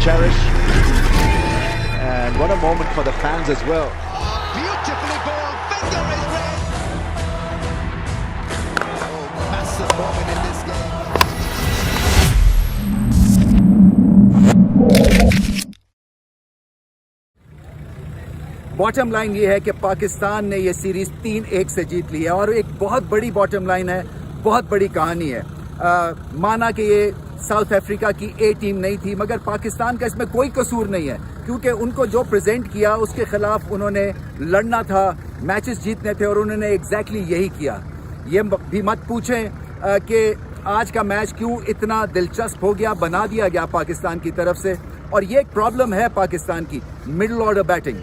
cherish. And what a moment for the fans as well. Beautifully ball, finger is red. Oh, massive moment in this game. Bottom line ये है कि पाकिस्तान ने ये series 3-1 से जीत ली है और एक बहुत बड़ी बॉटम लाइन है, बहुत बड़ी कहानी है। माना कि ये साउथ अफ्रीका की ए टीम नहीं थी, मगर पाकिस्तान का इसमें कोई कसूर नहीं है, क्योंकि उनको जो प्रेजेंट किया उसके ख़िलाफ़ उन्होंने लड़ना था, मैचेस जीतने थे और उन्होंने एग्जैक्टली यही किया। ये भी मत पूछें कि आज का मैच क्यों इतना दिलचस्प हो गया, बना दिया गया पाकिस्तान की तरफ से। और ये एक प्रॉब्लम है पाकिस्तान की, मिडल ऑर्डर बैटिंग,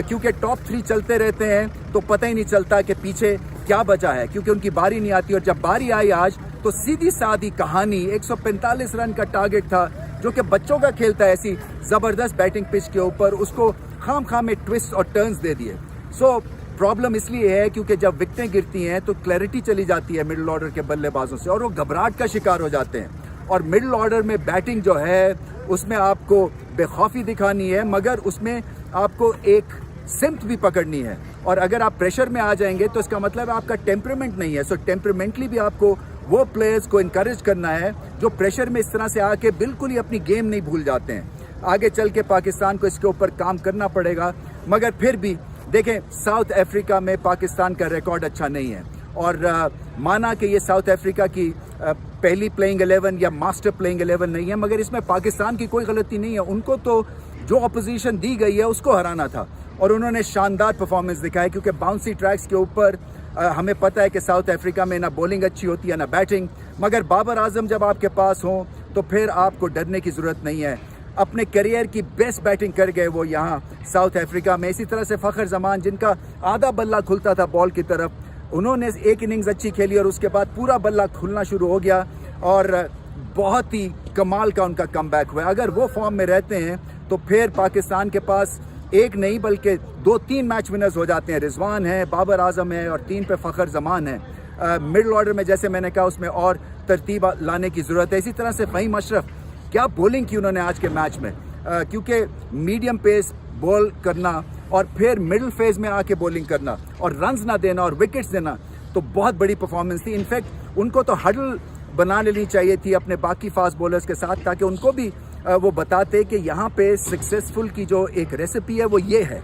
क्योंकि टॉप 3 चलते रहते हैं तो पता ही नहीं चलता कि पीछे क्या बचा है, क्योंकि उनकी बारी नहीं आती। और जब बारी आई आज तो सीधी सादी कहानी, 145 रन का टारगेट था जो कि बच्चों का खेलता है ऐसी ज़बरदस्त बैटिंग पिच के ऊपर, उसको खाम में ट्विस्ट और टर्न्स दे दिए। सो प्रॉब्लम इसलिए है क्योंकि जब विकेटें गिरती हैं तो क्लैरिटी चली जाती है मिडिल ऑर्डर के बल्लेबाजों से और वो घबराहट का शिकार हो जाते हैं। और मिडिल ऑर्डर में बैटिंग जो है उसमें आपको बेखौफी दिखानी है, मगर उसमें आपको एक सिम्त भी पकड़नी है। और अगर आप प्रेशर में आ जाएंगे तो इसका मतलब आपका टेम्परामेंट नहीं है। सो टेम्परामेंटली भी आपको वो प्लेयर्स को इनकरेज करना है जो प्रेशर में इस तरह से आके बिल्कुल ही अपनी गेम नहीं भूल जाते हैं। आगे चल के पाकिस्तान को इसके ऊपर काम करना पड़ेगा, मगर फिर भी देखें साउथ अफ्रीका में पाकिस्तान का रिकॉर्ड अच्छा नहीं है। और माना कि ये साउथ अफ्रीका की पहली प्लेइंग 11 या मास्टर प्लेइंग 11 नहीं है, मगर इसमें पाकिस्तान की कोई गलती नहीं है। उनको तो जो अपोजिशन दी गई है उसको हराना था और उन्होंने शानदार परफॉर्मेंस दिखाई, क्योंकि बाउंसी ट्रैक्स के ऊपर हमें पता है कि साउथ अफ्रीका में ना बॉलिंग अच्छी होती है ना बैटिंग, मगर बाबर आजम जब आपके पास हो तो फिर आपको डरने की ज़रूरत नहीं है। अपने करियर की बेस्ट बैटिंग कर गए वो यहाँ साउथ अफ्रीका में। इसी तरह से फ़खर जमान, जिनका आधा बल्ला खुलता था बॉल की तरफ, उन्होंने एक इनिंग्स अच्छी खेली और उसके बाद पूरा बल्ला खुलना शुरू हो गया और बहुत ही कमाल का उनका कमबैक हुआ। अगर वो फॉर्म में रहते हैं तो फिर पाकिस्तान के पास एक नहीं बल्कि 2-3 मैच विनर्स हो जाते हैं। रिजवान है, बाबर आजम है और 3 पे फ़खर जमान है। मिडिल ऑर्डर में जैसे मैंने कहा उसमें और तरतीब लाने की ज़रूरत है। इसी तरह से फ़हीम अशरफ, क्या बॉलिंग की उन्होंने आज के मैच में, क्योंकि मीडियम पेस बॉल करना और फिर मिडिल फेज में आके बॉलिंग करना और रन्स ना देना और विकेट्स देना, तो बहुत बड़ी परफॉर्मेंस थी। इनफैक्ट उनको तो हडल बना लेनी चाहिए थी अपने बाकी फास्ट बॉलर्स के साथ, ताकि उनको भी वो बताते कि यहाँ पे सक्सेसफुल की जो एक रेसिपी है वो ये है।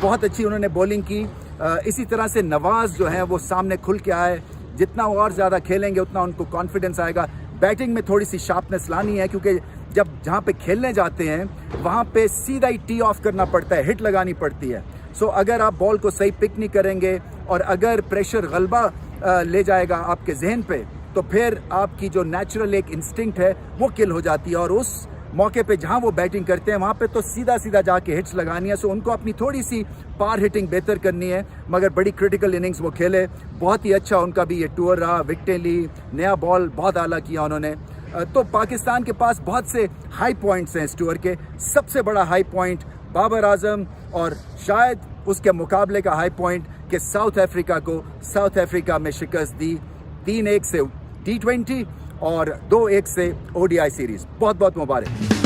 बहुत अच्छी उन्होंने बॉलिंग की। इसी तरह से नवाज़ जो है वो सामने खुल के आए, जितना वो और ज़्यादा खेलेंगे उतना उनको कॉन्फिडेंस आएगा। बैटिंग में थोड़ी सी शार्पनेस लानी है, क्योंकि जब जहाँ पे खेलने जाते हैं वहाँ पे सीधा ही टी ऑफ करना पड़ता है, हिट लगानी पड़ती है। सो अगर आप बॉल को सही पिक नहीं करेंगे और अगर प्रेशर गलबा ले जाएगा आपके जहन पे, तो फिर आपकी जो नेचुरल एक इंस्टिंक्ट है वो किल हो जाती है। और उस मौके पे जहाँ वो बैटिंग करते हैं वहाँ पे तो सीधा सीधा जाके हिट्स लगानी है। सो उनको अपनी थोड़ी सी पार हिटिंग बेहतर करनी है, मगर बड़ी क्रिटिकल इनिंग्स वो खेले। बहुत ही अच्छा उनका भी ये टूर रहा, विकेटें ली, नया बॉल बहुत आला किया उन्होंने। तो पाकिस्तान के पास बहुत से हाई पॉइंट्स हैं इस टूर के। सबसे बड़ा हाई पॉइंट बाबर आजम, और शायद उसके मुकाबले का हाई पॉइंट कि साउथ अफ्रीका को साउथ अफ्रीका में शिकस्त दी 3-1 से T20 और 2-1 से ODI सीरीज़। बहुत बहुत मुबारक।